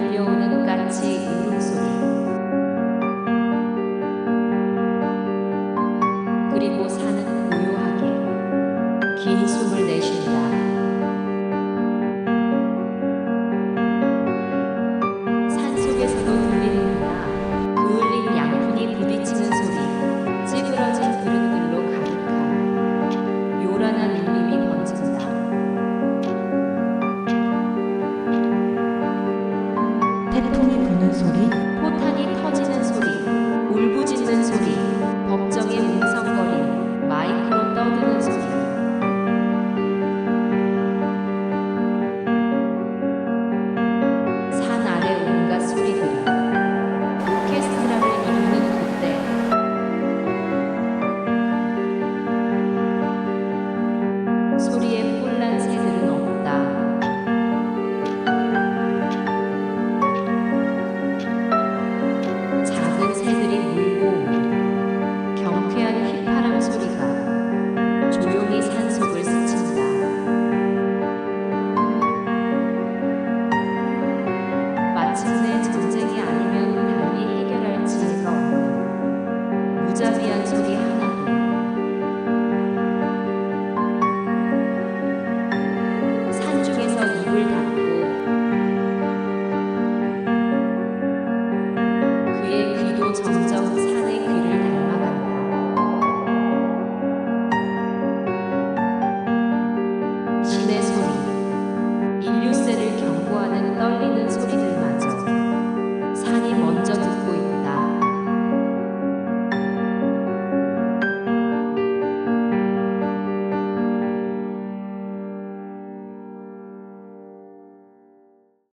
들려오는 까치 울음소리, 그리고 산은 고요하게 긴 숨을 내쉰다. 산속에서도 들리는구나. 그을린 양푼이 부딪히는 소리, 찌그러진 그릇들로 가득한 요란한 울림이 번진다. 태풍이 부는 소리, 포탄이